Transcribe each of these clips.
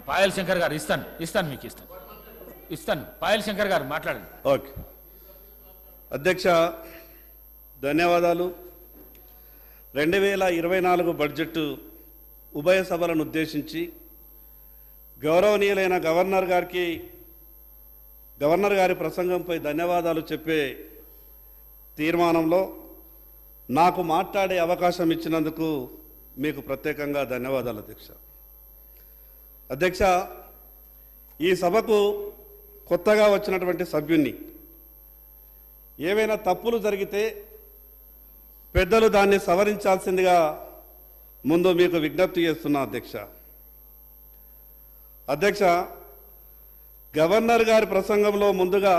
పాయల్ శంకర్ గారు ఇస్తాను మీకు ఇస్తాను పాయల్ శంకర్ గారు మాట్లాడండి. ఓకే అధ్యక్ష, ధన్యవాదాలు. 2024 బడ్జెట్ ఉభయ సభలను ఉద్దేశించి గౌరవనీయులైన గవర్నర్ గారి ప్రసంగంపై ధన్యవాదాలు చెప్పే తీర్మానంలో నాకు మాట్లాడే అవకాశం ఇచ్చినందుకు మీకు ప్రత్యేకంగా ధన్యవాదాలు అధ్యక్ష. ఈ సభకు కొత్తగా వచ్చినటువంటి సభ్యుణ్ణి, ఏవైనా తప్పులు జరిగితే పెద్దలు దాన్ని సవరించాల్సిందిగా ముందు మీకు విజ్ఞప్తి చేస్తున్నా అధ్యక్ష. గవర్నర్ గారి ప్రసంగంలో ముందుగా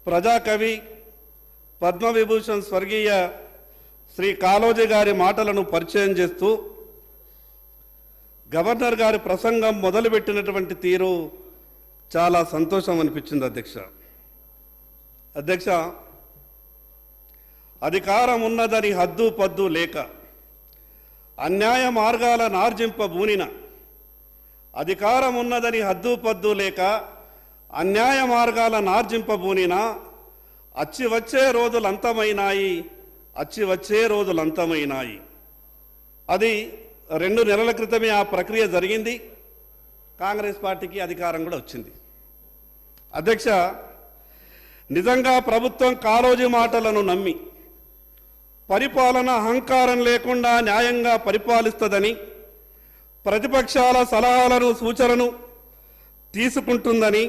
ప్రజాకవి పద్మవిభూషణ్ స్వర్గీయ శ్రీ కాళోజీ గారి మాటలను పరిచయం చేస్తూ గవర్నర్ గారి ప్రసంగం మొదలుపెట్టినటువంటి తీరు చాలా సంతోషం అనిపించింది అధ్యక్ష. అధికారం ఉన్నదని హద్దు పద్దు లేక అన్యాయ మార్గాల నార్జింపబూనిన, అధికారం ఉన్నదని హద్దు పద్దు లేక అన్యాయ మార్గాల నార్జింపబూనిన, అచ్చి వచ్చే రోజులంతమైనాయి. అది 2 నెలల క్రితమే ఆ ప్రక్రియ జరిగింది. కాంగ్రెస్ పార్టీకి అధికారం కూడా వచ్చింది అధ్యక్ష. నిజంగా ప్రభుత్వం కాళోజీ మాటలను నమ్మి పరిపాలన అహంకారం లేకుండా న్యాయంగా పరిపాలిస్తుందని, ప్రతిపక్షాల సలహాలను సూచనను తీసుకుంటుందని,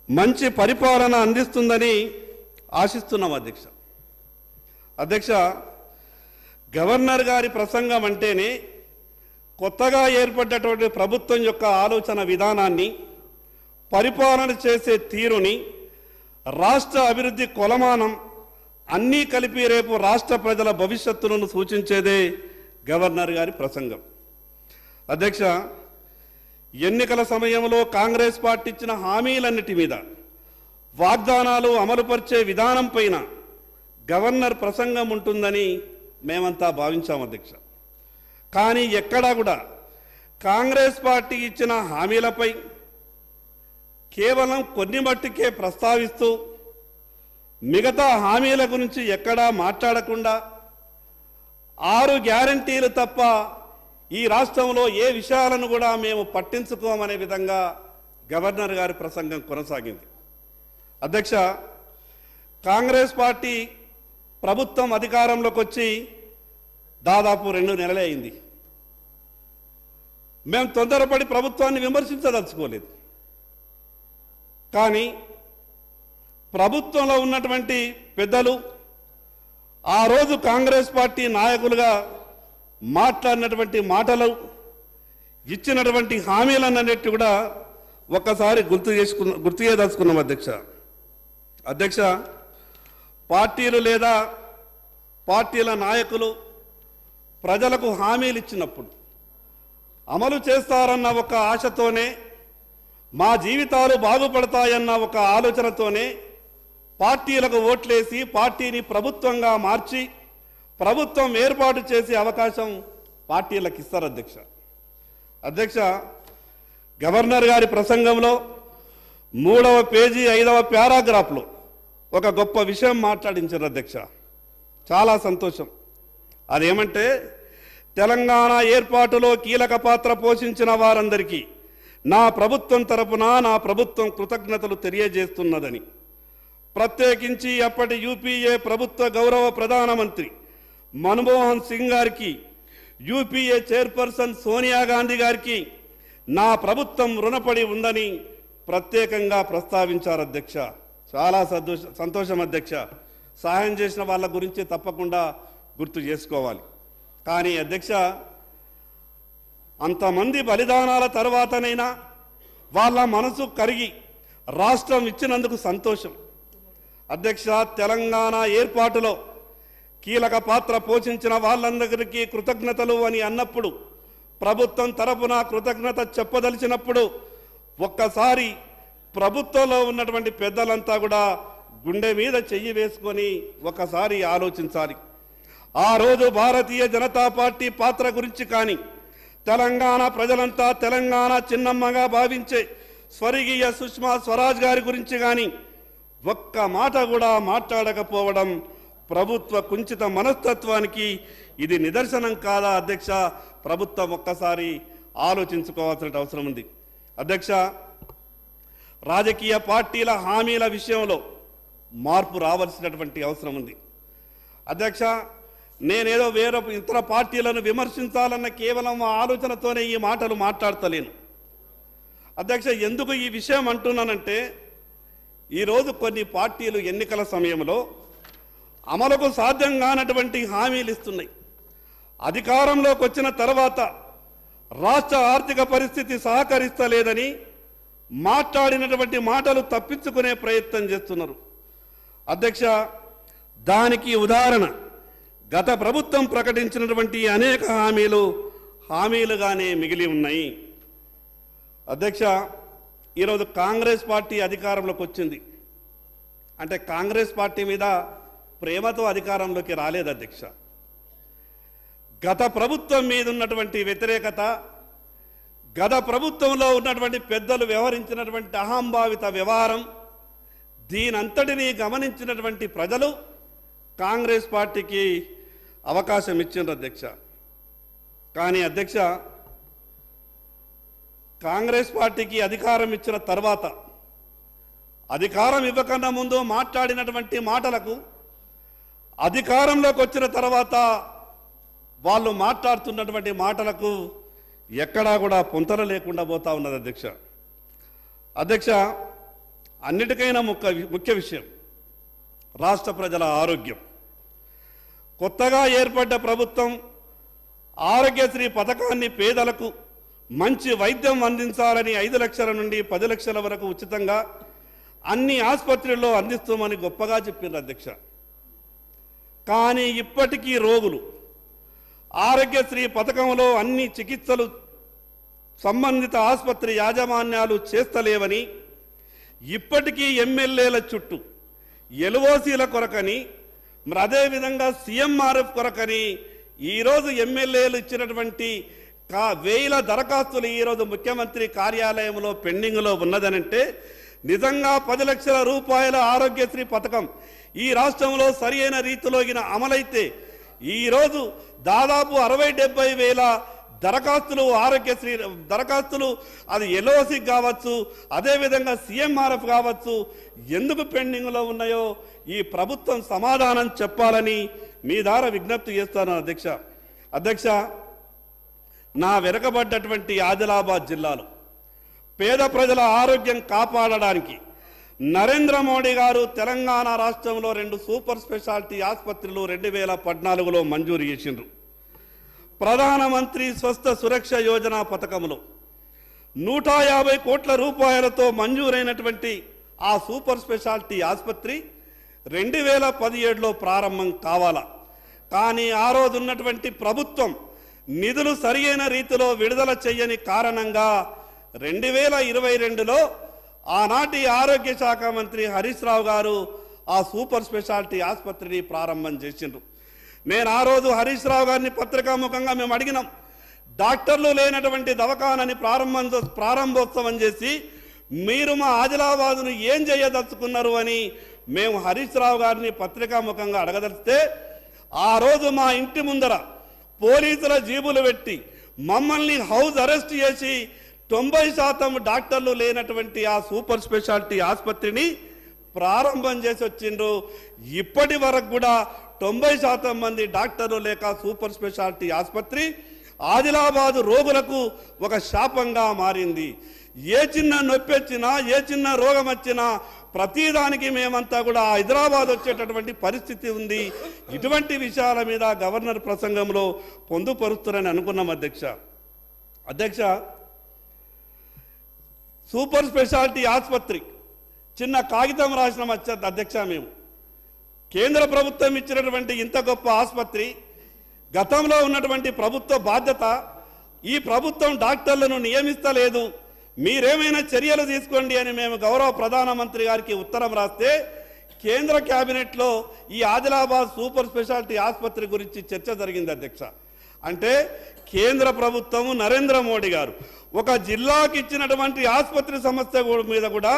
మంచి పరిపాలన అందిస్తుందని ఆశిస్తున్నాం అధ్యక్ష. గవర్నర్ గారి ప్రసంగం అంటేనే కొత్తగా ఏర్పడ్డటువంటి ప్రభుత్వం యొక్క ఆలోచన విధానాన్ని, పరిపాలన చేసే తీరుని, రాష్ట్ర అభివృద్ధి కొలమానం అన్నీ కలిపి రేపు రాష్ట్ర ప్రజల భవిష్యత్తులను సూచించేదే గవర్నర్ గారి ప్రసంగం అధ్యక్ష. ఎన్నికల సమయంలో కాంగ్రెస్ పార్టీ ఇచ్చిన హామీలన్నిటి మీద, వాగ్దానాలు అమలుపరిచే విధానం పైన గవర్నర్ ప్రసంగం ఉంటుందని మేమంతా భావించాం అధ్యక్ష. కానీ ఎక్కడా కూడా కాంగ్రెస్ పార్టీ ఇచ్చిన హామీలపై కేవలం కొన్ని మట్టుకే ప్రస్తావిస్తూ మిగతా హామీల గురించి ఎక్కడా మాట్లాడకుండా 6 గ్యారంటీలు తప్ప ఈ రాష్ట్రంలో ఏ విషయాలను కూడా మేము పట్టించుకోమనే విధంగా గవర్నర్ గారి ప్రసంగం కొనసాగింది అధ్యక్ష. కాంగ్రెస్ పార్టీ ప్రభుత్వం అధికారంలోకి వచ్చి దాదాపు 2 నెలలే అయింది. మేము తొందరపడి ప్రభుత్వాన్ని విమర్శించదలుచుకోలేదు. కానీ ప్రభుత్వంలో ఉన్నటువంటి పెద్దలు ఆ రోజు కాంగ్రెస్ పార్టీ నాయకులుగా మాట్లాడినటువంటి మాటలు, ఇచ్చినటువంటి హామీలన్నిటి కూడా ఒక్కసారి గుర్తు చేయదలుచుకున్నాం అధ్యక్ష. పార్టీలు లేదా పార్టీల నాయకులు ప్రజలకు హామీలు ఇచ్చినప్పుడు అమలు చేస్తారన్న ఒక ఆశతోనే, మా జీవితాలు బాగుపడతాయన్న ఒక ఆలోచనతోనే పార్టీలకు ఓట్లేసి పార్టీని ప్రభుత్వంగా మార్చి ప్రభుత్వం ఏర్పాటు చేసే అవకాశం పార్టీలకు ఇస్తారు అధ్యక్ష. గవర్నర్ గారి ప్రసంగంలో 3వ పేజీ 5వ పారాగ్రాఫ్లో ఒక గొప్ప విషయం మాట్లాడించారు అధ్యక్ష. చాలా సంతోషం. అదేమంటే, తెలంగాణ ఏర్పాటులో కీలక పాత్ర పోషించిన వారందరికీ నా ప్రభుత్వం తరపున నా ప్రభుత్వం కృతజ్ఞతలు తెలియజేస్తున్నదని, ప్రత్యేకించి అప్పటి యూపీఏ ప్రభుత్వ గౌరవ ప్రధానమంత్రి మన్మోహన్ సింగ్ గారికి, యూపీఏ చైర్పర్సన్ సోనియా గాంధీ గారికి నా ప్రభుత్వం రుణపడి ఉందని ప్రత్యేకంగా ప్రస్తావించారు అధ్యక్ష. చాలా సంతోషం అధ్యక్ష. సహాయం చేసిన వాళ్ళ గురించి తప్పకుండా గుర్తు చేసుకోవాలి. కానీ అధ్యక్ష, అంతమంది బలిదానాల తర్వాతనైనా వాళ్ళ మనసు కరిగి రాష్ట్రం ఇచ్చినందుకు సంతోషం అధ్యక్ష. తెలంగాణ ఏర్పాటులో కీలక పాత్ర పోషించిన వాళ్ళందరికీ కృతజ్ఞతలు అని అన్నప్పుడు, ప్రభుత్వం తరపున కృతజ్ఞత చెప్పదలిచినప్పుడు ఒక్కసారి ప్రభుత్వంలో ఉన్నటువంటి పెద్దలంతా కూడా గుండె మీద చెయ్యి వేసుకొని ఒకసారి ఆలోచించాలి. ఆ రోజు భారతీయ జనతా పార్టీ పాత్ర గురించి కానీ, తెలంగాణ ప్రజలంతా తెలంగాణ చిన్నమ్మగా భావించే స్వర్గీయ సుష్మా స్వరాజ్ గారి గురించి కానీ ఒక్క మాట కూడా మాట్లాడకపోవడం ప్రభుత్వ కుంచిత మనస్తత్వానికి ఇది నిదర్శనం కాదా అధ్యక్ష? ప్రభుత్వం ఒక్కసారి ఆలోచించుకోవాల్సిన అవసరం ఉంది. అధ్యక్ష, రాజకీయ పార్టీల హామీల విషయంలో మార్పు రావాల్సినటువంటి అవసరం ఉంది. అధ్యక్ష, నేనేదో వేరే ఇతర పార్టీలను విమర్శించాలన్న కేవలం ఆలోచనతోనే ఈ మాటలు మాట్లాడతలేను. అధ్యక్ష, ఎందుకు ఈ విషయం అంటున్నానంటే, ఈరోజు కొన్ని పార్టీలు ఎన్నికల సమయంలో అమలుకు సాధ్యం కానటువంటి హామీలు ఇస్తున్నాయి. అధికారంలోకి వచ్చిన తర్వాత రాష్ట్ర ఆర్థిక పరిస్థితి సహకరిస్తలేదని మాట్లాడినటువంటి మాటలు తప్పించుకునే ప్రయత్నం చేస్తున్నారు. అధ్యక్ష, దానికి ఉదాహరణ గత ప్రభుత్వం ప్రకటించినటువంటి అనేక హామీలుగానే మిగిలి ఉన్నాయి. అధ్యక్ష, ఈరోజు కాంగ్రెస్ పార్టీ అధికారంలోకి వచ్చింది అంటే కాంగ్రెస్ పార్టీ మీద ప్రేమతో అధికారంలోకి రాలేదు అధ్యక్ష. గత ప్రభుత్వం మీద ఉన్నటువంటి వ్యతిరేకత, గత ప్రభుత్వంలో ఉన్నటువంటి పెద్దలు వ్యవహరించినటువంటి అహంభావిత వ్యవహారం, దీనంతటినీ గమనించినటువంటి ప్రజలు కాంగ్రెస్ పార్టీకి అవకాశం ఇచ్చిండ్రు అధ్యక్ష. కానీ అధ్యక్ష, కాంగ్రెస్ పార్టీకి అధికారం ఇచ్చిన తర్వాత అధికారం ఇవ్వకన్నా ముందు మాట్లాడినటువంటి మాటలకు అధికారంలోకి వచ్చిన తర్వాత వాళ్ళు మాట్లాడుతున్నటువంటి మాటలకు ఎక్కడా కూడా పొంతన లేకుండా పోతా ఉన్నది అధ్యక్ష. అధ్యక్ష, అన్నిటికైనా ముఖ్య విషయం రాష్ట్ర ప్రజల ఆరోగ్యం. కొత్తగా ఏర్పడ్డ ప్రభుత్వం ఆరోగ్యశ్రీ పథకాన్ని పేదలకు మంచి వైద్యం అందించాలని 5 లక్షల నుండి 10 లక్షల వరకు ఉచితంగా అన్ని ఆసుపత్రుల్లో అందిస్తామని గొప్పగా చెప్పారు అధ్యక్ష. కానీ ఇప్పటికీ రోగులు ఆరోగ్యశ్రీ పథకంలో అన్ని చికిత్సలు సంబంధిత ఆసుపత్రి యాజమాన్యాలు చేస్తలేవని, ఇప్పటికీ ఎమ్మెల్యేల చుట్టూ ఎల్ఓసీల కొరకని, మరి అదేవిధంగా సీఎంఆర్ఎఫ్ కొరకని ఈరోజు ఎమ్మెల్యేలు ఇచ్చినటువంటి వేల దరఖాస్తులు ఈరోజు ముఖ్యమంత్రి కార్యాలయంలో పెండింగ్లో ఉన్నదనంటే, నిజంగా 10 లక్షల రూపాయల ఆరోగ్యశ్రీ పథకం ఈ రాష్ట్రంలో సరి అయిన రీతిలో అమలైతే ఈరోజు దాదాపు 60-70 వేల దరఖాస్తులు ఆరోగ్యశ్రీ దరఖాస్తులు అది ఎల్ఓసి కావచ్చు, అదేవిధంగా సీఎంఆర్ఎఫ్ కావచ్చు, ఎందుకు పెండింగ్లో ఉన్నాయో ఈ ప్రభుత్వం సమాధానం చెప్పాలని మీ ద్వారా విజ్ఞప్తి చేస్తాను అధ్యక్ష. అధ్యక్ష, నా వెనుకబడ్డటువంటి ఆదిలాబాద్ జిల్లాలో పేద ప్రజల ఆరోగ్యం కాపాడడానికి నరేంద్ర మోడీ గారు తెలంగాణ రాష్ట్రంలో 2 సూపర్ స్పెషాలిటీ ఆసుపత్రులు 2014లో మంజూరు చేసిండ్రు. ప్రధానమంత్రి స్వస్థ సురక్ష యోజన పథకంలో 150 కోట్ల రూపాయలతో మంజూరైనటువంటి ఆ సూపర్ స్పెషాలిటీ ఆసుపత్రి 2017లో ప్రారంభం కావాలా. కానీ ఆ రోజు ఉన్నటువంటి ప్రభుత్వం నిధులు సరియైన రీతిలో విడుదల చేయని కారణంగా 2022లో ఆనాటి ఆరోగ్య శాఖ మంత్రి హరీష్ రావు గారు ఆ సూపర్ స్పెషాలిటీ ఆసుపత్రిని ప్రారంభం చేసిండ్రు. నేను ఆ రోజు హరీష్ రావు గారిని పత్రికాముఖంగా మేము అడిగినాం, డాక్టర్లు లేనటువంటి దవాఖానాని ప్రారంభోత్సవం చేసి మీరు మా ఆదిలాబాదును ఏం చేయదలుచుకున్నారు అని మేము హరీష్ రావు గారిని పత్రికాముఖంగా అడగదలిస్తే, ఆ రోజు మా ఇంటి ముందర పోలీసుల జీబులు పెట్టి మమ్మల్ని హౌస్ అరెస్ట్ చేసి 90% డాక్టర్లు లేనటువంటి ఆ సూపర్ స్పెషాలిటీ ఆసుపత్రిని ప్రారంభం చేసి వచ్చిండ్రు. ఇప్పటి వరకు కూడా 90% మంది డాక్టర్లు లేక సూపర్ స్పెషాలిటీ ఆసుపత్రి ఆదిలాబాదు రోగులకు ఒక శాపంగా మారింది. ఏ చిన్న నొప్పి వచ్చినా, ఏ చిన్న రోగం వచ్చినా ప్రతిదానికి మేమంతా కూడా హైదరాబాద్ వచ్చేటటువంటి పరిస్థితి ఉంది. ఇటువంటి విషయాల మీద గవర్నర్ ప్రసంగంలో పొందుపరుస్తారని అనుకున్నాం అధ్యక్ష. అధ్యక్ష, సూపర్ స్పెషాలిటీ ఆసుపత్రి చిన్న కాగితం రాసినాం అధ్యక్ష. మేము కేంద్ర ప్రభుత్వం ఇచ్చినటువంటి ఇంత గొప్ప ఆసుపత్రి, గతంలో ఉన్నటువంటి ప్రభుత్వ బాధ్యత, ఈ ప్రభుత్వం డాక్టర్లను నియమిస్తలేదు, మీరేమైనా చర్యలు తీసుకోండి అని మేము గౌరవ ప్రధానమంత్రి గారికి ఉత్తరం రాస్తే కేంద్ర కేబినెట్లో ఈ ఆదిలాబాద్ సూపర్ స్పెషాలిటీ ఆసుపత్రి గురించి చర్చ జరిగింది అధ్యక్ష. అంటే కేంద్ర ప్రభుత్వం నరేంద్ర మోడీ గారు ఒక జిల్లాకి ఇచ్చినటువంటి ఆసుపత్రి సమస్య మీద కూడా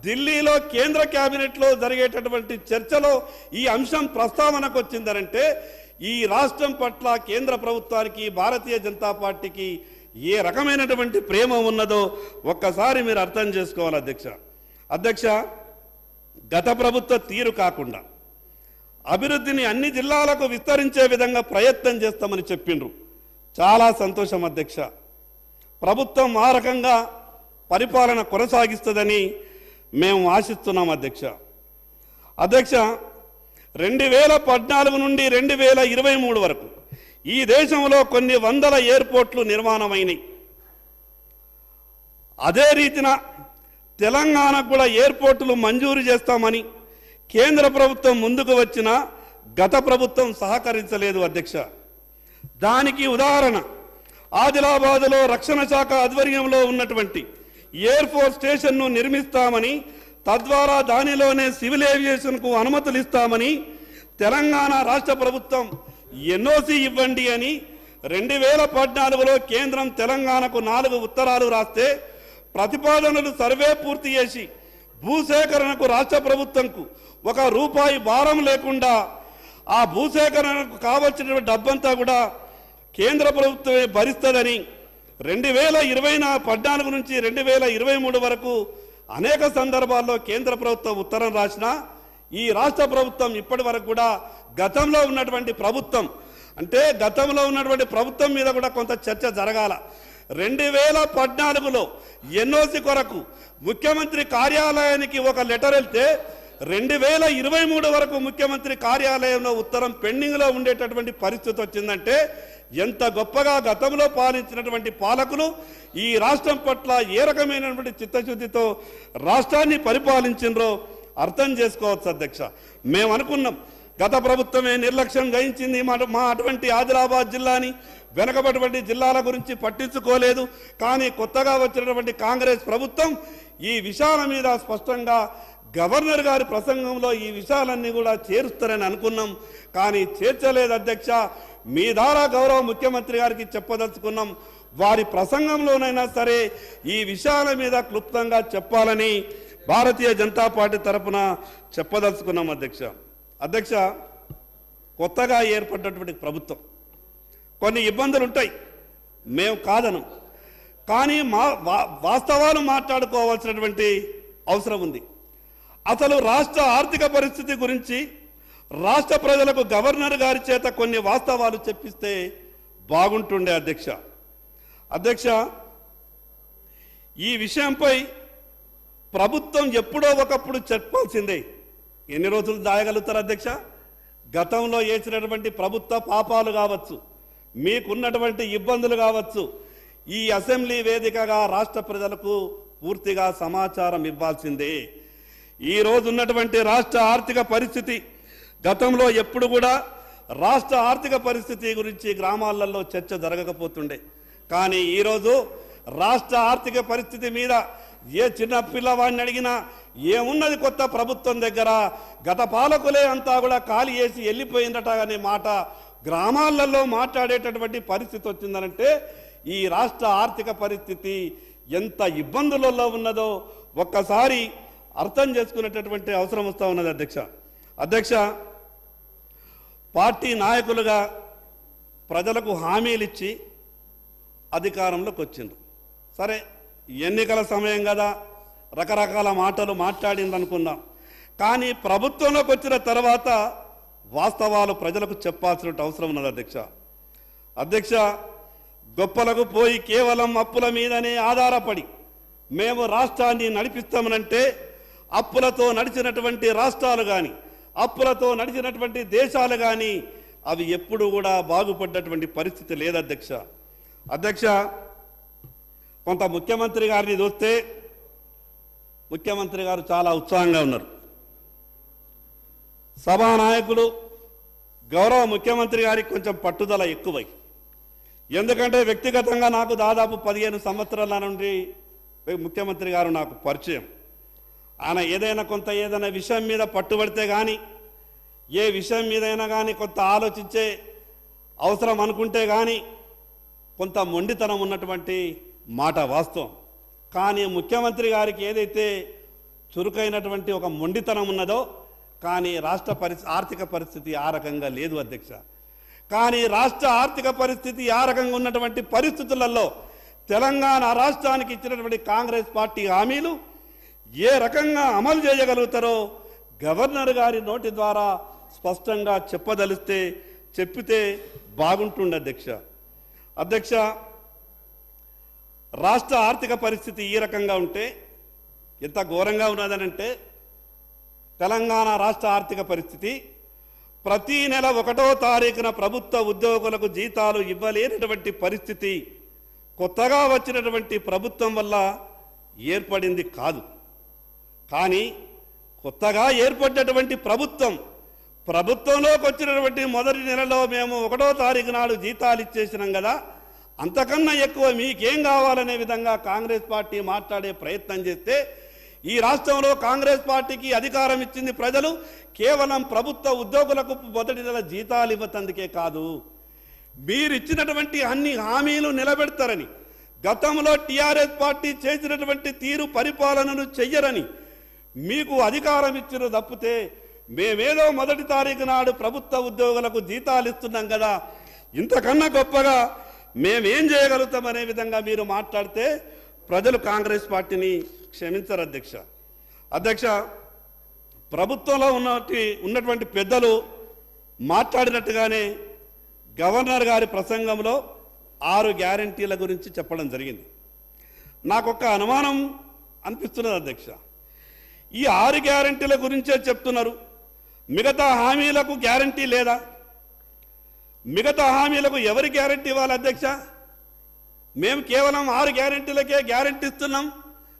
ఢిల్లీలో కేంద్ర కేబినెట్లో జరిగేటటువంటి చర్చలో ఈ అంశం ప్రస్తావనకు వచ్చిందనంటే ఈ రాష్ట్రం పట్ల కేంద్ర ప్రభుత్వానికి భారతీయ జనతా పార్టీకి ఏ రకమైనటువంటి ప్రేమ ఉన్నదో ఒక్కసారి మీరు అర్థం చేసుకోవాలి అధ్యక్ష గత ప్రభుత్వ తీరు కాకుండా అభివృద్ధిని అన్ని జిల్లాలకు విస్తరించే విధంగా ప్రయత్నం చేస్తామని చెప్పిండ్రు. చాలా సంతోషం అధ్యక్ష. ప్రభుత్వం ఆ రకంగా పరిపాలన కొనసాగిస్తుందని మేము ఆశిస్తున్నాం అధ్యక్ష. 2014 నుండి 2023 వరకు ఈ దేశంలో కొన్ని వందల ఎయిర్పోర్ట్లు నిర్మాణమైనాయి. అదే రీతిన తెలంగాణకు కూడా ఎయిర్పోర్టులు మంజూరు చేస్తామని కేంద్ర ప్రభుత్వం ముందుకు వచ్చిన గత ప్రభుత్వం సహకరించలేదు అధ్యక్ష. దానికి ఉదాహరణ ఆదిలాబాద్లో రక్షణ శాఖ ఆధ్వర్యంలో ఉన్నటువంటి ఎయిర్ ఫోర్స్ స్టేషన్ను నిర్మిస్తామని, తద్వారా దానిలోనే సివిల్ ఏవియేషన్కు అనుమతులు ఇస్తామని తెలంగాణ రాష్ట్ర ప్రభుత్వం ఎన్ఓసి ఇవ్వండి అని 2014లో కేంద్రం తెలంగాణకు 4 ఉత్తరాలు రాస్తే ప్రతిపాదనలు సర్వే పూర్తి చేసి భూసేకరణకు రాష్ట్ర ప్రభుత్వంకు ₹1 భారం లేకుండా ఆ భూసేకరణకు కావలసినటువంటి డబ్బంతా కూడా కేంద్ర ప్రభుత్వమే భరిస్తుందని 2014 నుంచి 2023 వరకు అనేక సందర్భాల్లో కేంద్ర ప్రభుత్వం ఉత్తరం రాసినా ఈ రాష్ట్ర ప్రభుత్వం ఇప్పటి వరకు కూడా గతంలో ఉన్నటువంటి ప్రభుత్వం అంటే గతంలో ఉన్నటువంటి ప్రభుత్వం మీద కూడా కొంత చర్చ జరగాల. 2014లో ఎన్ఓసి కొరకు ముఖ్యమంత్రి కార్యాలయానికి ఒక లెటర్ వెళ్తే 2023 వరకు ముఖ్యమంత్రి కార్యాలయంలో ఉత్తరం పెండింగ్లో ఉండేటటువంటి పరిస్థితి వచ్చిందంటే ఎంత గొప్పగా గతంలో పాలించినటువంటి పాలకులు ఈ రాష్ట్రం పట్ల ఏ రకమైనటువంటి చిత్తశుద్ధితో రాష్ట్రాన్ని పరిపాలించినరో అర్థం చేసుకోవచ్చు అధ్యక్ష. మేము అనుకున్నాం గత ప్రభుత్వమే నిర్లక్ష్యం వహించింది, మా అటువంటి ఆదిలాబాద్ జిల్లాని వెనకబడినటువంటి జిల్లాల గురించి పట్టించుకోలేదు. కానీ కొత్తగా వచ్చినటువంటి కాంగ్రెస్ ప్రభుత్వం ఈ విషయాల మీద స్పష్టంగా గవర్నర్ గారి ప్రసంగంలో ఈ విషయాలన్నీ కూడా చేరుస్తారని అనుకున్నాం. కానీ చేర్చలేదు అధ్యక్ష. మీ ద్వారా గౌరవ ముఖ్యమంత్రి గారికి చెప్పదలుచుకున్నాం, వారి ప్రసంగంలోనైనా సరే ఈ విషయాల మీద క్లుప్తంగా చెప్పాలని భారతీయ జనతా పార్టీ తరఫున చెప్పదలుచుకున్నాం అధ్యక్ష. కొత్తగా ఏర్పడినటువంటి ప్రభుత్వం కొన్ని ఇబ్బందులు ఉంటాయి, మేము కాదనం. కానీ వాస్తవాలు మాట్లాడుకోవాల్సినటువంటి అవసరం ఉంది. అసలు రాష్ట్ర ఆర్థిక పరిస్థితి గురించి రాష్ట్ర ప్రజలకు గవర్నర్ గారి చేత కొన్ని వాస్తవాలు చెప్పిస్తే బాగుంటుండే అధ్యక్ష. ఈ విషయంపై ప్రభుత్వం ఎప్పుడో ఒకప్పుడు చెప్పాల్సిందే. ఎన్ని రోజులు దాయగలుగుతారు అధ్యక్ష? గతంలో చేసినటువంటి ప్రభుత్వ పాపాలు కావచ్చు, మీకున్నటువంటి ఇబ్బందులు కావచ్చు, ఈ అసెంబ్లీ వేదికగా రాష్ట్ర ప్రజలకు పూర్తిగా సమాచారం ఇవ్వాల్సిందే. ఈ రోజు ఉన్నటువంటి రాష్ట్ర ఆర్థిక పరిస్థితి, గతంలో ఎప్పుడు కూడా రాష్ట్ర ఆర్థిక పరిస్థితి గురించి గ్రామాలలో చర్చ జరగకపోతుండే. కానీ ఈరోజు రాష్ట్ర ఆర్థిక పరిస్థితి మీద ఏ చిన్న పిల్లవాడిని అడిగినా ఏమున్నది కొత్త ప్రభుత్వం దగ్గర, గత పాలకులే అంతా కూడా ఖాళీ చేసి వెళ్ళిపోయిందట అనే మాట గ్రామాలలో మాట్లాడేటటువంటి పరిస్థితి వచ్చిందనంటే ఈ రాష్ట్ర ఆర్థిక పరిస్థితి ఎంత ఇబ్బందులలో ఉన్నదో ఒక్కసారి అర్థం చేసుకునేటటువంటి అవసరం వస్తూ ఉన్నది అధ్యక్ష. పార్టీ నాయకులుగా ప్రజలకు హామీలు ఇచ్చి అధికారంలోకి వచ్చిండ్రు. సరే, ఎన్నికల సమయం కదా, రకరకాల మాటలు మాట్లాడింది అనుకుందాం. కానీ ప్రభుత్వంలోకి వచ్చిన తర్వాత వాస్తవాలు ప్రజలకు చెప్పాల్సిన అవసరం ఉన్నది అధ్యక్ష. గొప్పలకు పోయి కేవలం అప్పుల మీదనే ఆధారపడి మేము రాష్ట్రాన్ని నడిపిస్తామనంటే అప్పులతో నడిచినటువంటి రాష్ట్రాలు కానీ అప్పులతో నడిచినటువంటి దేశాలు కానీ అవి ఎప్పుడు కూడా బాగుపడ్డటువంటి పరిస్థితి లేదు అధ్యక్ష. కొంత ముఖ్యమంత్రి గారిని చూస్తే ముఖ్యమంత్రి గారు చాలా ఉత్సాహంగా ఉన్నారు. సభానాయకులు గౌరవ ముఖ్యమంత్రి గారికి కొంచెం పట్టుదల ఎక్కువై, ఎందుకంటే వ్యక్తిగతంగా నాకు దాదాపు 15 సంవత్సరాల నుండి ముఖ్యమంత్రి గారు నాకు పరిచయం. ఆయన ఏదైనా విషయం మీద పట్టుబడితే కానీ, ఏ విషయం మీదైనా కానీ కొంత ఆలోచించే అవసరం అనుకుంటే కానీ కొంత మొండితనం ఉన్నటువంటి మాట వాస్తవం. కానీ ముఖ్యమంత్రి గారికి ఏదైతే చురుకైనటువంటి ఒక మొండితనం ఉన్నదో, కానీ రాష్ట్ర ఆర్థిక పరిస్థితి ఆ రకంగా లేదు అధ్యక్ష. కానీ రాష్ట్ర ఆర్థిక పరిస్థితి ఆ రకంగా ఉన్నటువంటి పరిస్థితులలో తెలంగాణ రాష్ట్రానికి ఇచ్చినటువంటి కాంగ్రెస్ పార్టీ హామీలు ఏ రకంగా అమలు చేయగలుగుతారో గవర్నర్ గారి నోటి ద్వారా స్పష్టంగా చెప్పితే బాగుంటుండే అధ్యక్ష. రాష్ట్ర ఆర్థిక పరిస్థితి ఈ రకంగా ఉంటే ఎంత ఘోరంగా ఉన్నదనంటే, తెలంగాణ రాష్ట్ర ఆర్థిక పరిస్థితి ప్రతి నెల 1వ తారీఖున ప్రభుత్వ ఉద్యోగులకు జీతాలు ఇవ్వలేనటువంటి పరిస్థితి కొత్తగా వచ్చినటువంటి ప్రభుత్వం వల్ల ఏర్పడింది కాదు. కానీ కొత్తగా ఏర్పడినటువంటి ప్రభుత్వంలోకి వచ్చినటువంటి మొదటి నెలలో మేము 1వ తారీఖు నాడు జీతాలు ఇచ్చేసినాం కదా, అంతకన్నా ఎక్కువ మీకేం కావాలనే విధంగా కాంగ్రెస్ పార్టీ మాట్లాడే ప్రయత్నం చేస్తే, ఈ రాష్ట్రంలో కాంగ్రెస్ పార్టీకి అధికారం ఇచ్చింది ప్రజలు కేవలం ప్రభుత్వ ఉద్యోగులకు మొదటి నెల జీతాలు ఇవ్వతందుకే కాదు, మీరు ఇచ్చినటువంటి అన్ని హామీలు నిలబెడతారని, గతంలో టీఆర్ఎస్ పార్టీ చేసినటువంటి తీరు పరిపాలనను చెయ్యరని మీకు అధికారం ఇచ్చిన తప్పితే, మేమేదో మొదటి తారీఖు నాడు ప్రభుత్వ ఉద్యోగులకు జీతాలు ఇస్తున్నాం కదా, ఇంతకన్నా గొప్పగా మేమేం చేయగలుగుతామనే విధంగా మీరు మాట్లాడితే ప్రజలు కాంగ్రెస్ పార్టీని క్షమించరు అధ్యక్ష. ప్రభుత్వంలో ఉన్నటువంటి పెద్దలు మాట్లాడినట్టుగానే గవర్నర్ గారి ప్రసంగంలో 6 గ్యారంటీల గురించి చెప్పడం జరిగింది. నాకొక అనుమానం అనిపిస్తున్నది అధ్యక్ష, ఈ 6 గ్యారంటీల గురించే చెప్తున్నారు, మిగతా హామీలకు గ్యారంటీ లేదా? మిగతా హామీలకు ఎవరి గ్యారంటీ ఇవ్వాలి అధ్యక్ష? మేము కేవలం 6 గ్యారంటీలకే గ్యారంటీ ఇస్తున్నాం,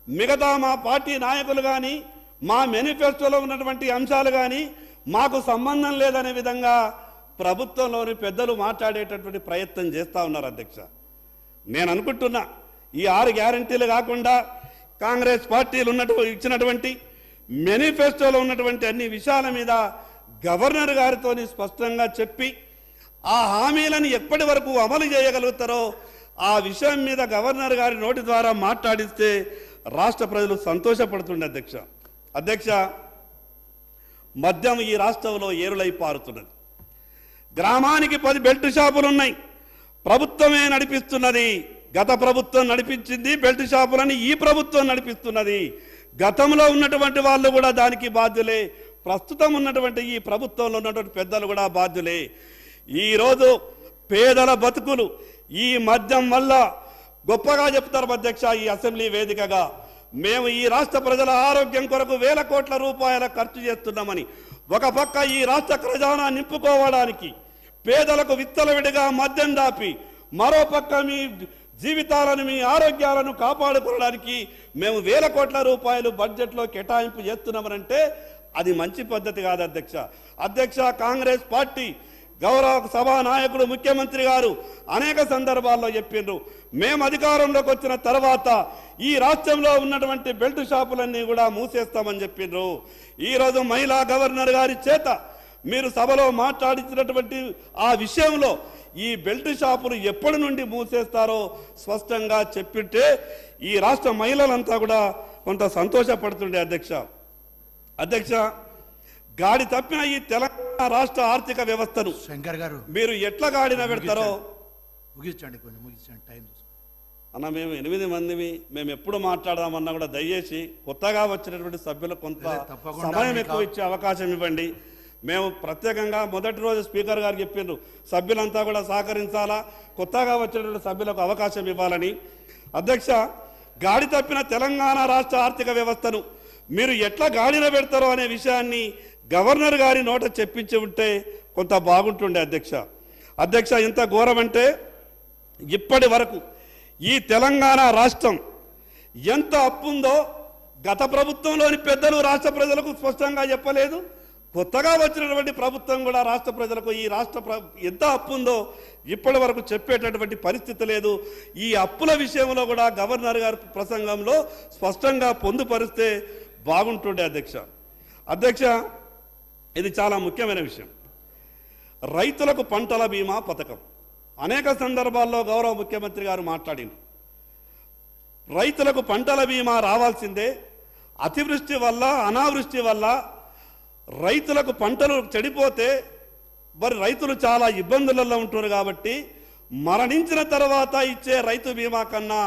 మిగతా మా పార్టీ నాయకులు కానీ మా మేనిఫెస్టోలో ఉన్నటువంటి అంశాలు కానీ మాకు సంబంధం లేదనే విధంగా ప్రభుత్వంలోని పెద్దలు మాట్లాడేటటువంటి ప్రయత్నం చేస్తూ ఉన్నారు అధ్యక్ష. నేను అనుకుంటున్నా, ఈ 6 గ్యారంటీలు కాకుండా కాంగ్రెస్ పార్టీలు ఇచ్చినటువంటి మేనిఫెస్టోలో ఉన్నటువంటి అన్ని విషయాల మీద గవర్నర్ గారితో స్పష్టంగా చెప్పి ఆ హామీలను ఎప్పటి వరకు అమలు చేయగలుగుతారో ఆ విషయం మీద గవర్నర్ గారి నోటి ద్వారా మాట్లాడిస్తే రాష్ట్ర ప్రజలు సంతోషపడుతుండే అధ్యక్ష. మద్యం ఈ రాష్ట్రంలో ఏరులై పారుతున్నది. గ్రామానికి 10 బెల్ట్ షాపులు ఉన్నాయి, ప్రభుత్వమే నడిపిస్తున్నది. గత ప్రభుత్వం నడిపించింది బెల్ట్ షాపులని, ఈ ప్రభుత్వం నడిపిస్తున్నది. గతంలో ఉన్నటువంటి వాళ్ళు కూడా దానికి బాధ్యులే, ప్రస్తుతం ఉన్నటువంటి ఈ ప్రభుత్వంలో ఉన్నటువంటి పెద్దలు కూడా బాధ్యులే. ఈరోజు పేదల బతుకులు ఈ మద్యం వల్ల గొప్పగా చెప్తారు అధ్యక్ష. ఈ అసెంబ్లీ వేదికగా మేము ఈ రాష్ట్ర ప్రజల ఆరోగ్యం కొరకు వేల కోట్ల రూపాయల ఖర్చు చేస్తున్నామని, ఒక పక్క ఈ రాష్ట్ర ఖజానా నింపుకోవడానికి పేదలకు విత్తలవిడిగా మద్యం దాపి, మరో పక్క మీ జీవితాలను మీ ఆరోగ్యాలను కాపాడుకోవడానికి మేము వేల కోట్ల రూపాయలు బడ్జెట్లో కేటాయింపు చేస్తున్నామనంటే అది మంచి పద్ధతి కాదు అధ్యక్ష. కాంగ్రెస్ పార్టీ గౌరవ సభా నాయకుడు ముఖ్యమంత్రి గారు అనేక సందర్భాల్లో చెప్పిండ్రు, మేము అధికారంలోకి వచ్చిన తర్వాత ఈ రాష్ట్రంలో ఉన్నటువంటి బెల్ట్ షాపులన్నీ కూడా మూసేస్తామని చెప్పిండ్రు. ఈరోజు మహిళా గవర్నర్ గారి చేత మీరు సభలో మాట్లాడించినటువంటి ఆ విషయంలో ఈ బెల్ట్ షాపులు ఎప్పటి నుండి మూసేస్తారో స్పష్టంగా చెప్పింటే ఈ రాష్ట్ర మహిళలంతా కూడా కొంత సంతోషపడుతుండే అధ్యక్ష. గాడి తప్పిన ఈ తెలంగాణ రాష్ట్ర ఆర్థిక వ్యవస్థను శంకర్ గారు మీరు ఎట్లా గాడిన పెడతారో ముగించండి, కొంచెం ముగించండి, టైం అన్న. మేము 8 మందిమి, మేము ఎప్పుడు మాట్లాడదామన్నా కూడా దయచేసి కొత్తగా వచ్చినటువంటి సభ్యులకు కొంత సమయం ఎక్కువ ఇచ్చే అవకాశం ఇవ్వండి. మేము ప్రత్యేకంగా మొదటి రోజు స్పీకర్ గారు చెప్పిండ్రు, సభ్యులంతా కూడా సహకరించాలా, కొత్తగా వచ్చినటువంటి సభ్యులకు అవకాశం ఇవ్వాలని. అధ్యక్ష, గాడి తప్పిన తెలంగాణ రాష్ట్ర ఆర్థిక వ్యవస్థను మీరు ఎట్లా గాడిన పెడతారో అనే విషయాన్ని గవర్నర్ గారి నోట చెప్పించి ఉంటే కొంత బాగుంటుండే అధ్యక్ష. ఎంత ఘోరం అంటే ఇప్పటి వరకు ఈ తెలంగాణ రాష్ట్రం ఎంత అప్పుందో గత ప్రభుత్వంలోని పెద్దలు రాష్ట్ర ప్రజలకు స్పష్టంగా చెప్పలేదు. కొత్తగా వచ్చినటువంటి ప్రభుత్వం కూడా రాష్ట్ర ప్రజలకు ఈ ఎంత అప్పు ఉందో ఇప్పటి వరకు చెప్పేటటువంటి పరిస్థితి లేదు. ఈ అప్పుల విషయంలో కూడా గవర్నర్ గారి ప్రసంగంలో స్పష్టంగా పొందుపరిస్తే బాగుంటుండే అధ్యక్ష. ఇది చాలా ముఖ్యమైన విషయం రైతులకు పంటల బీమా పథకం అనేక సందర్భాల్లో గౌరవ ముఖ్యమంత్రి గారు మాట్లాడింది. రైతులకు పంటల బీమా రావాల్సిందే. అతివృష్టి వల్ల అనావృష్టి వల్ల రైతులకు పంటలు చెడిపోతే మరి రైతులు చాలా ఇబ్బందులలో ఉంటున్నారు కాబట్టి మరణించిన తర్వాత ఇచ్చే రైతు బీమా కన్నా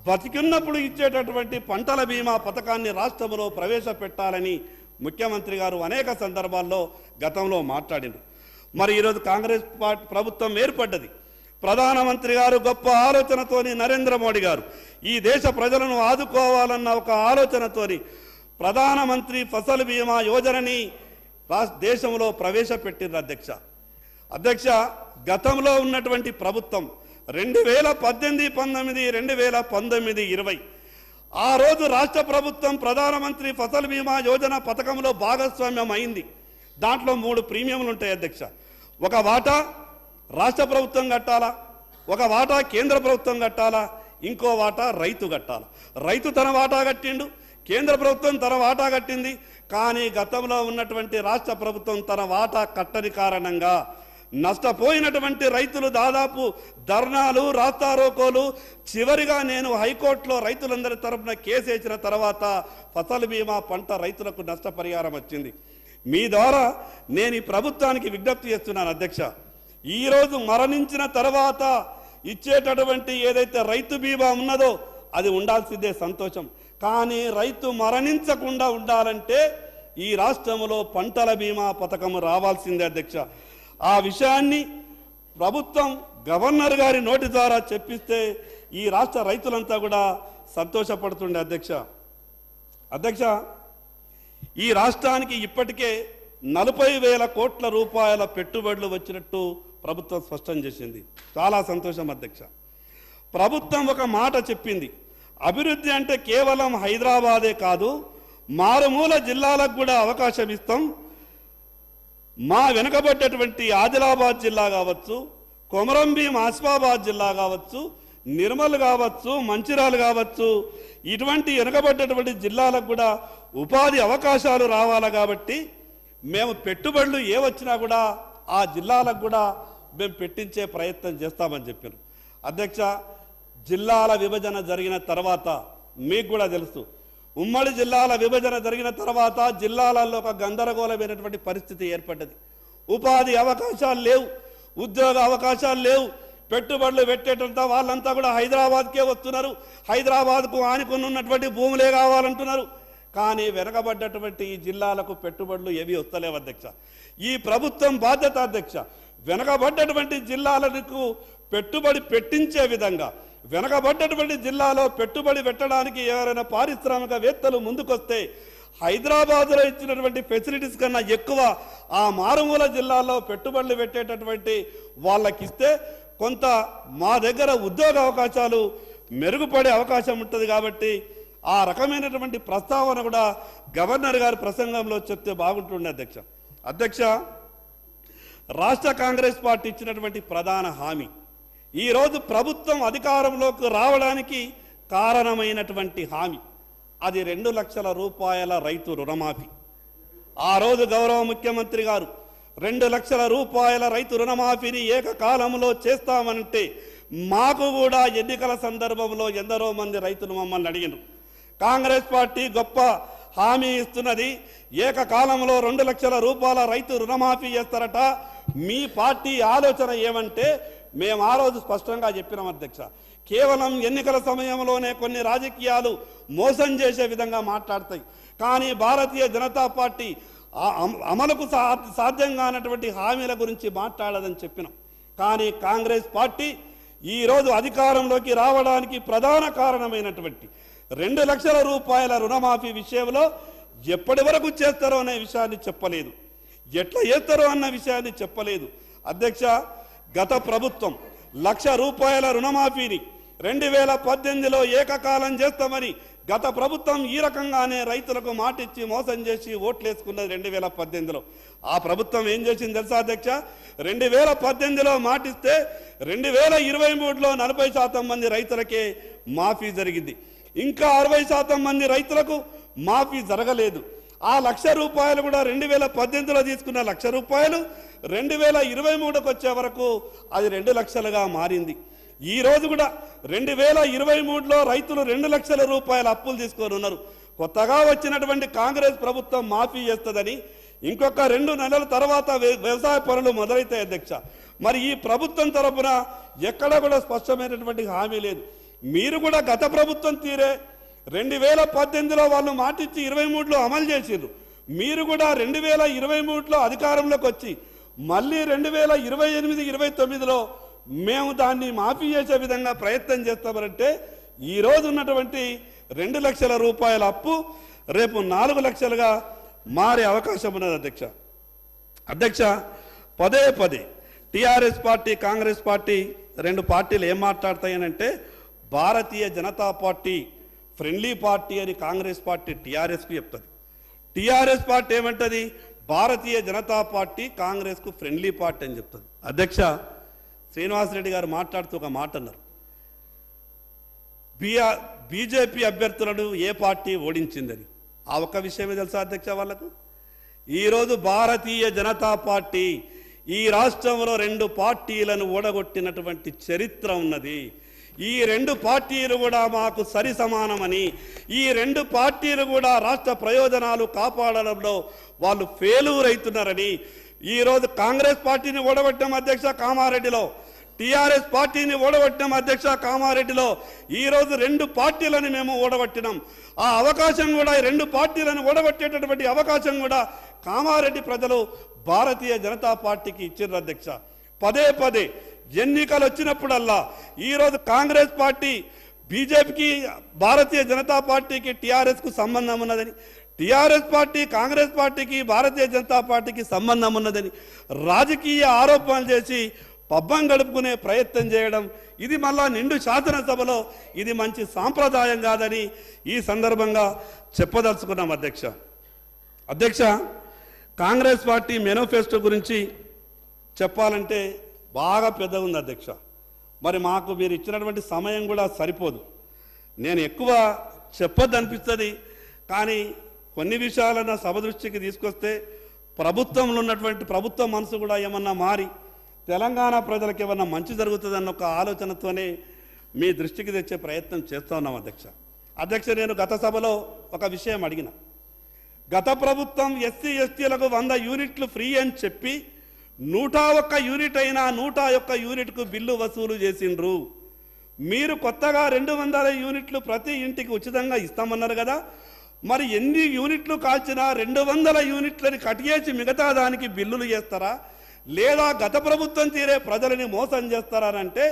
బతికున్నప్పుడు ఇచ్చేటటువంటి పంటల బీమా పథకాన్ని రాష్ట్రంలో ప్రవేశపెట్టాలని ముఖ్యమంత్రి గారు అనేక సందర్భాల్లో గతంలో మాట్లాడిండ్రు. మరి ఈరోజు కాంగ్రెస్ ప్రభుత్వం ఏర్పడ్డది. ప్రధానమంత్రి గారు గొప్ప ఆలోచనతోని, నరేంద్ర మోడీ గారు ఈ దేశ ప్రజలను ఆదుకోవాలన్న ఒక ఆలోచనతోని ప్రధానమంత్రి ఫసల్ బీమా యోజనని దేశంలో ప్రవేశపెట్టిండ్రు. అధ్యక్ష గతంలో ఉన్నటువంటి ప్రభుత్వం 2018, 19, 2019, 20 ఆ రోజు రాష్ట్ర ప్రభుత్వం ప్రధానమంత్రి ఫసల్ బీమా యోజన పథకంలో భాగస్వామ్యం అయింది. దాంట్లో 3 ప్రీమియంలు ఉంటాయి అధ్యక్ష. ఒక వాటా రాష్ట్ర ప్రభుత్వం కట్టాలా, ఒక వాటా కేంద్ర ప్రభుత్వం కట్టాలా, ఇంకో వాటా రైతు కట్టాలా. రైతు తన వాటా కట్టిండు, కేంద్ర ప్రభుత్వం తన వాటా కట్టింది. కానీ గతంలో ఉన్నటువంటి రాష్ట్ర ప్రభుత్వం తన వాటా కట్టని కారణంగా నష్టపోయినటువంటి రైతులు దాదాపు ధర్నాలు, రాస్తారోకోలు, చివరిగా నేను హైకోర్టులో రైతులందరి తరపున కేసు వేసిన తర్వాత ఫసల్ బీమా పంట రైతులకు నష్టపరిహారం వచ్చింది. మీ ద్వారా నేను ఈ ప్రభుత్వానికి విజ్ఞప్తి చేస్తున్నాను అధ్యక్ష. ఈరోజు మరణించిన తర్వాత ఇచ్చేటటువంటి ఏదైతే రైతు బీమా ఉన్నదో అది ఉండాల్సిందే, సంతోషం. కానీ రైతు మరణించకుండా ఉండాలంటే ఈ రాష్ట్రంలో పంటల బీమా పథకం రావాల్సిందే అధ్యక్ష. ఆ విషయాన్ని ప్రభుత్వం గవర్నర్ గారి నోటి ద్వారా చెప్పిస్తే ఈ రాష్ట్ర రైతులంతా కూడా సంతోషపడుతుండే అధ్యక్ష. ఈ రాష్ట్రానికి ఇప్పటికే 40,000 కోట్ల రూపాయల పెట్టుబడులు వచ్చినట్టు ప్రభుత్వం స్పష్టం చేసింది. చాలా సంతోషం అధ్యక్ష. ప్రభుత్వం ఒక మాట చెప్పింది, అభివృద్ధి అంటే కేవలం హైదరాబాదే కాదు, మారుమూల జిల్లాలకు కూడా అవకాశం ఇస్తాం. మా వెనుకబడ్డటువంటి ఆదిలాబాద్ జిల్లా కావచ్చు, కొమరంభీం ఆసిఫాబాద్ జిల్లా కావచ్చు, నిర్మల్ కావచ్చు, మంచిర్యాల కావచ్చు, ఇటువంటి వెనుకబడ్డటువంటి జిల్లాలకు కూడా ఉపాధి అవకాశాలు రావాలి. కాబట్టి మేము పెట్టుబడులు ఏ వచ్చినా కూడా ఆ జిల్లాలకు కూడా మేము పెట్టించే ప్రయత్నం చేస్తామని చెప్పారు అధ్యక్ష. జిల్లాల విభజన జరిగిన తర్వాత మీకు కూడా తెలుసు, ఉమ్మడి జిల్లాల విభజన జరిగిన తర్వాత జిల్లాలలో ఒక గందరగోళమైనటువంటి పరిస్థితి ఏర్పడ్డది. ఉపాధి అవకాశాలు లేవు, ఉద్యోగ అవకాశాలు లేవు. పెట్టుబడులు పెట్టేటంతా వాళ్ళంతా కూడా హైదరాబాద్కే వస్తున్నారు. హైదరాబాద్కు ఆనుకుని ఉన్నటువంటి భూములే కావాలంటున్నారు. కానీ వెనకబడ్డటువంటి ఈ జిల్లాలకు పెట్టుబడులు ఏవి వస్తలేవు అధ్యక్ష. ఈ ప్రభుత్వం బాధ్యత అధ్యక్ష, వెనకబడ్డటువంటి జిల్లాలకు పెట్టుబడి పెట్టించే విధంగా, వెనకబడ్డటువంటి జిల్లాలో పెట్టుబడి పెట్టడానికి ఎవరైనా పారిశ్రామికవేత్తలు ముందుకొస్తే హైదరాబాద్లో ఇచ్చినటువంటి ఫెసిలిటీస్ కన్నా ఎక్కువ ఆ మారుమూల జిల్లాలో పెట్టుబడులు పెట్టేటటువంటి వాళ్ళకిస్తే కొంత మా దగ్గర ఉద్యోగ అవకాశాలు మెరుగుపడే అవకాశం ఉంటుంది. కాబట్టి ఆ రకమైనటువంటి ప్రస్తావన కూడా గవర్నర్ గారి ప్రసంగంలో చెప్తే బాగుంటుండే అధ్యక్ష. రాష్ట్ర కాంగ్రెస్ పార్టీ ఇచ్చినటువంటి ప్రధాన హామీ, ఈరోజు ప్రభుత్వం అధికారంలోకి రావడానికి కారణమైనటువంటి హామీ, అది 2 లక్షల రూపాయల రైతు రుణమాఫీ. ఆ రోజు గౌరవ ముఖ్యమంత్రి గారు 2 లక్షల రూపాయల రైతు రుణమాఫీని ఏకకాలంలో చేస్తామంటే మాకు కూడా ఎన్నికల సందర్భంలో ఎందరో మంది రైతులు మమ్మల్ని అడిగినారు. కాంగ్రెస్ పార్టీ గొప్ప హామీ ఇస్తున్నది, ఏకకాలంలో 2 లక్షల రూపాయల రైతు రుణమాఫీ చేస్తారట, మీ పార్టీ ఆలోచన ఏమంటే మేము ఆ రోజు స్పష్టంగా చెప్పినాం అధ్యక్ష. కేవలం ఎన్నికల సమయంలోనే కొన్ని రాజకీయాలు మోసం చేసే విధంగా మాట్లాడతాయి. కానీ భారతీయ జనతా పార్టీ అమలుకు సాధ్యం కానటువంటి హామీల గురించి మాట్లాడదని చెప్పినాం. కానీ కాంగ్రెస్ పార్టీ ఈరోజు అధికారంలోకి రావడానికి ప్రధాన కారణమైనటువంటి 2 లక్షల రూపాయల రుణమాఫీ విషయంలో ఎప్పటి వరకు చేస్తారో అనే విషయాన్ని చెప్పలేదు, ఎట్లా చేస్తారో అన్న విషయాన్ని చెప్పలేదు అధ్యక్ష. గత ప్రభుత్వం 1 లక్ష రూపాయల రుణమాఫీని 2018లో ఏకకాలం చేస్తామని గత ప్రభుత్వం ఈ రకంగానే రైతులకు మాటిచ్చి మోసం చేసి ఓట్లేసుకున్నది 2018లో. ఆ ప్రభుత్వం ఏం చేసింది తెలుసా అధ్యక్ష? 2018లో మాటిస్తే 2023లో 40% మంది రైతులకే మాఫీ జరిగింది. ఇంకా 60% మంది రైతులకు మాఫీ జరగలేదు. ఆ 1 లక్ష రూపాయలు కూడా 2018లో తీసుకున్న 1 లక్ష రూపాయలు 2023కు వచ్చే వరకు అది 2 లక్షలుగా మారింది. ఈ రోజు కూడా 2023లో రైతులు 2 లక్షల రూపాయల అప్పులు తీసుకొని ఉన్నారు. కొత్తగా వచ్చినటువంటి కాంగ్రెస్ ప్రభుత్వం మాఫీ చేస్తుందని, ఇంకొక 2 నెలల తర్వాత వ్యవసాయ పనులు మొదలైతాయి అధ్యక్ష. మరి ఈ ప్రభుత్వం తరపున ఎక్కడ కూడా స్పష్టమైనటువంటి హామీ లేదు. మీరు కూడా గత ప్రభుత్వం తీరే 2018లో వాళ్ళు మాటిచ్చి 23లో అమలు చేసిండ్రు. మీరు కూడా 2023లో అధికారంలోకి వచ్చి మళ్ళీ 2028, 29లో మేము దాన్ని మాఫీ చేసే విధంగా ప్రయత్నం చేస్తామంటే ఈ రోజు ఉన్నటువంటి 2 లక్షల రూపాయల అప్పు రేపు 4 లక్షలుగా మారే అవకాశం ఉన్నది అధ్యక్ష. పదే టిఆర్ఎస్ పార్టీ, కాంగ్రెస్ పార్టీ 2 పార్టీలు ఏం మాట్లాడతాయనంటే Bharatiya Janata party friendly party అని కాంగ్రెస్ పార్టీ టిఆర్ఎస్కు చెప్తుంది. టిఆర్ఎస్ పార్టీ ఏమంటది? భారతీయ జనతా పార్టీ కాంగ్రెస్కు ఫ్రెండ్లీ పార్టీ అని చెప్తుంది. అధ్యక్ష, శ్రీనివాసరెడ్డి గారు మాట్లాడుతూ ఒక మాట అన్నారు, బీజేపీ అభ్యర్థులను ఏ పార్టీ ఓడించిందని. ఆ ఒక్క విషయమే తెలుసా అధ్యక్ష వాళ్లకు? ఈరోజు భారతీయ జనతా పార్టీ ఈ రాష్ట్రంలో 2 పార్టీలను ఓడగొట్టినటువంటి చరిత్ర ఉన్నది. ఈ 2 పార్టీలు కూడా మాకు సరి సమానమని, ఈ 2 పార్టీలు కూడా రాష్ట్ర ప్రయోజనాలు కాపాడడంలో వాళ్ళు ఫెయిల్యూర్ అవుతున్నారని ఈరోజు కాంగ్రెస్ పార్టీని ఓడగొట్టాం అధ్యక్ష కామారెడ్డిలో, టిఆర్ఎస్ పార్టీని ఓడగొట్టాం అధ్యక్ష కామారెడ్డిలో. ఈరోజు 2 పార్టీలను మేము ఓడగొట్టినాం. ఆ అవకాశం కూడా, ఈ 2 పార్టీలను ఓడగొట్టేటటువంటి అవకాశం కూడా కామారెడ్డి ప్రజలు భారతీయ జనతా పార్టీకి ఇచ్చారు అధ్యక్ష. పదే ఎన్నికలు వచ్చినప్పుడల్లా ఈరోజు కాంగ్రెస్ పార్టీ బీజేపీకి, భారతీయ జనతా పార్టీకి, టిఆర్ఎస్కు సంబంధం ఉన్నదని, టిఆర్ఎస్ పార్టీ కాంగ్రెస్ పార్టీకి, భారతీయ జనతా పార్టీకి సంబంధం ఉన్నదని రాజకీయ ఆరోపణలు చేసి పబ్బం గడుపుకునే ప్రయత్నం చేయడం, ఇది మళ్ళా నిండు శాసనసభలో ఇది మంచి సాంప్రదాయం కాదని ఈ సందర్భంగా చెప్పదలుచుకున్నాం అధ్యక్ష. కాంగ్రెస్ పార్టీ మేనిఫెస్టో గురించి చెప్పాలంటే బాగా పెద్దగా ఉంది అధ్యక్ష. మరి మాకు మీరు ఇచ్చినటువంటి సమయం కూడా సరిపోదు. నేను ఎక్కువ చెప్పొద్దు అనిపిస్తుంది, కానీ కొన్ని విషయాలన్నా సభ దృష్టికి తీసుకొస్తే ప్రభుత్వంలో ఉన్నటువంటి ప్రభుత్వ మనసు కూడా ఏమన్నా మారి తెలంగాణ ప్రజలకు ఏమన్నా మంచి జరుగుతుందన్న ఒక ఆలోచనతోనే మీ దృష్టికి తెచ్చే ప్రయత్నం చేస్తూ ఉన్నాం అధ్యక్ష. నేను గత సభలో ఒక విషయం అడిగిన, గత ప్రభుత్వం ఎస్సీ ఎస్టీలకు 100 యూనిట్లు ఫ్రీ అని చెప్పి 101 యూనిట్ అయినా 101 యూనిట్కు బిల్లు వసూలు చేసిండ్రు. మీరు కొత్తగా 200 యూనిట్లు ప్రతి ఇంటికి ఉచితంగా ఇస్తామన్నారు కదా, మరి ఎన్ని యూనిట్లు కాల్చినా 200 యూనిట్లని కటియేసి మిగతా దానికి బిల్లులు చేస్తారా, లేదా గత ప్రభుత్వం తీరే ప్రజలని మోసం చేస్తారా అంటే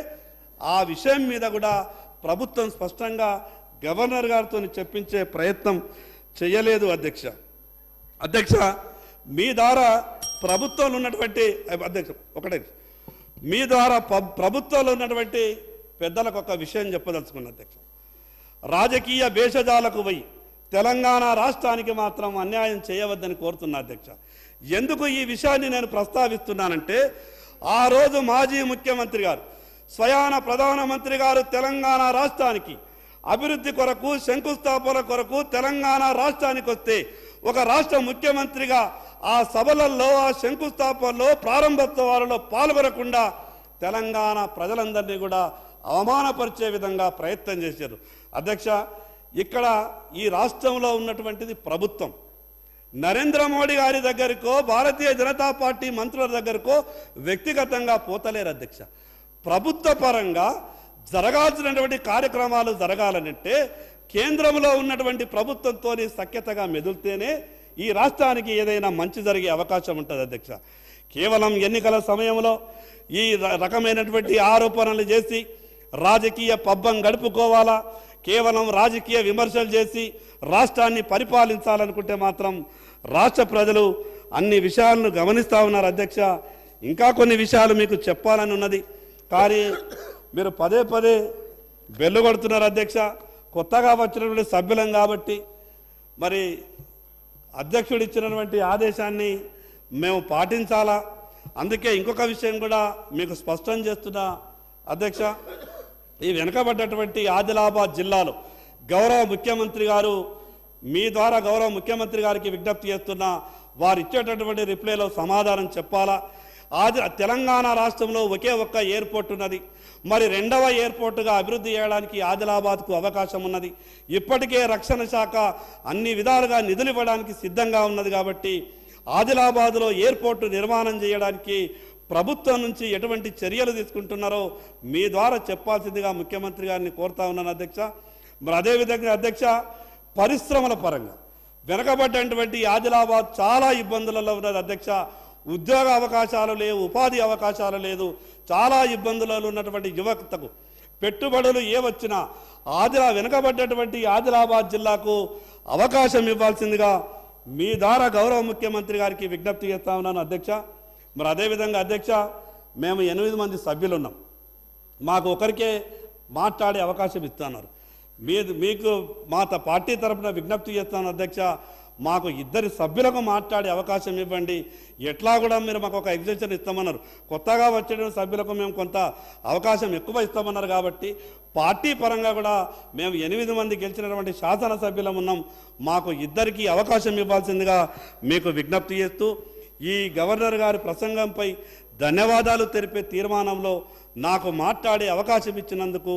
ఆ విషయం మీద కూడా ప్రభుత్వం స్పష్టంగా గవర్నర్ గారితో చెప్పించే ప్రయత్నం చేయలేదు అధ్యక్ష. మీ ద్వారా ప్రభుత్వంలో ఉన్నటువంటి మీ ద్వారా ప్రభుత్వంలో ఉన్నటువంటి పెద్దలకు ఒక విషయం చెప్పదలుచుకున్న అధ్యక్ష. రాజకీయ భేషజాలకు పోయి తెలంగాణ రాష్ట్రానికి మాత్రం అన్యాయం చేయవద్దని కోరుతున్నా అధ్యక్ష. ఎందుకు ఈ విషయాన్ని నేను ప్రస్తావిస్తున్నానంటే, ఆ రోజు మాజీ ముఖ్యమంత్రి గారు, స్వయాన ప్రధానమంత్రి గారు తెలంగాణ రాష్ట్రానికి అభివృద్ధి కొరకు, శంకుస్థాపన కొరకు తెలంగాణ రాష్ట్రానికి వస్తే ఒక రాష్ట్ర ముఖ్యమంత్రిగా ఆ సభలలో, ఆ శంకుస్థాపనలో, ప్రారంభోత్సవాలలో పాల్గొనకుండా తెలంగాణ ప్రజలందరినీ కూడా అవమానపరిచే విధంగా ప్రయత్నం చేశారు అధ్యక్ష. ఇక్కడ ఈ రాష్ట్రంలో ఉన్నటువంటిది ప్రభుత్వం. నరేంద్ర మోడీ గారి దగ్గరకో, భారతీయ జనతా పార్టీ మంత్రుల దగ్గరకో వ్యక్తిగతంగా పోతలేరు అధ్యక్ష. ప్రభుత్వ పరంగా జరగాల్సినటువంటి కార్యక్రమాలు జరగాలనంటే కేంద్రంలో ఉన్నటువంటి ప్రభుత్వంతో సఖ్యతగా మెదులుతేనే ఈ రాష్ట్రానికి ఏదైనా మంచి జరిగే అవకాశం ఉంటుంది అధ్యక్ష. కేవలం ఎన్నికల సమయంలో ఈ రకమైనటువంటి ఆరోపణలు చేసి రాజకీయ పబ్బం గడుపుకోవాలా, కేవలం రాజకీయ విమర్శలు చేసి రాష్ట్రాన్ని పరిపాలించాలనుకుంటే మాత్రం రాష్ట్ర ప్రజలు అన్ని విషయాలను గమనిస్తూ ఉన్నారు అధ్యక్ష. ఇంకా కొన్ని విషయాలు మీకు చెప్పాలని ఉన్నది, కానీ మీరు పదే బెల్లు కొడుతున్నారు అధ్యక్ష. కొత్తగా వచ్చినటువంటి సభ్యులం కాబట్టి మరి అధ్యక్షుడు ఇచ్చినటువంటి ఆదేశాన్ని మేము పాటించాలా. అందుకే ఇంకొక విషయం కూడా మీకు స్పష్టం చేస్తున్నా అధ్యక్ష. ఈ వెనుకబడ్డటువంటి ఆదిలాబాద్ జిల్లాలో గౌరవ ముఖ్యమంత్రి గారు, మీ ద్వారా గౌరవ ముఖ్యమంత్రి గారికి విజ్ఞప్తి చేస్తున్నా, వారు ఇచ్చేటటువంటి రిప్లైలో సమాధానం చెప్పాలా. తెలంగాణ రాష్ట్రంలో ఒకే ఒక్క ఎయిర్పోర్ట్ ఉన్నది. మరి రెండవ ఎయిర్పోర్టుగా అభివృద్ధి చేయడానికి ఆదిలాబాద్కు అవకాశం ఉన్నది. ఇప్పటికే రక్షణ శాఖ అన్ని విధాలుగా నిధులు ఇవ్వడానికి సిద్ధంగా ఉన్నది. కాబట్టి ఆదిలాబాద్లో ఎయిర్పోర్టు నిర్మాణం చేయడానికి ప్రభుత్వం నుంచి ఎటువంటి చర్యలు తీసుకుంటున్నారో మీ ద్వారా చెప్పాల్సిందిగా ముఖ్యమంత్రి గారిని కోరుతా ఉన్నాను అధ్యక్ష. మరి అదేవిధంగా అధ్యక్ష, పరిశ్రమల పరంగా వెనకబడ్డటువంటి ఆదిలాబాద్ చాలా ఇబ్బందులలో ఉన్నది అధ్యక్ష. ఉద్యోగ అవకాశాలు లేవు, ఉపాధి అవకాశాలు లేదు, చాలా ఇబ్బందులలో ఉన్నటువంటి యువతకు పెట్టుబడులు ఏ వచ్చినా వెనకబడ్డటువంటి ఆదిలాబాద్ జిల్లాకు అవకాశం ఇవ్వాల్సిందిగా మీ ద్వారా గౌరవ ముఖ్యమంత్రి గారికి విజ్ఞప్తి చేస్తా ఉన్నాను అధ్యక్ష. మరి అదేవిధంగా అధ్యక్ష, మేము 8 మంది సభ్యులు ఉన్నాం. మాకు ఒకరికే మాట్లాడే అవకాశం ఇస్తున్నారు. మీకు మా పార్టీ తరఫున విజ్ఞప్తి చేస్తాను అధ్యక్ష, మాకు 2 సభ్యులకు మాట్లాడే అవకాశం ఇవ్వండి. ఎట్లా కూడా మీరు మాకు ఒక ఎగ్జెషన్ ఇస్తామన్నారు. కొత్తగా వచ్చిన సభ్యులకు మేము కొంత అవకాశం ఎక్కువ ఇస్తామన్నారు. కాబట్టి పార్టీ పరంగా కూడా మేము 8 మంది గెలిచినటువంటి శాసనసభ్యులం ఉన్నాం. మాకు 2కి అవకాశం ఇవ్వాల్సిందిగా మీకు విజ్ఞప్తి చేస్తూ, ఈ గవర్నర్ గారి ప్రసంగంపై ధన్యవాదాలు తెలిపే తీర్మానంలో నాకు మాట్లాడే అవకాశం ఇచ్చినందుకు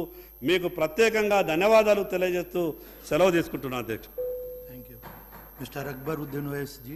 మీకు ప్రత్యేకంగా ధన్యవాదాలు తెలియజేస్తూ సెలవు తీసుకుంటున్నాను అధ్యక్ష. Thank you. Mister Akbaruddin Owaisi G.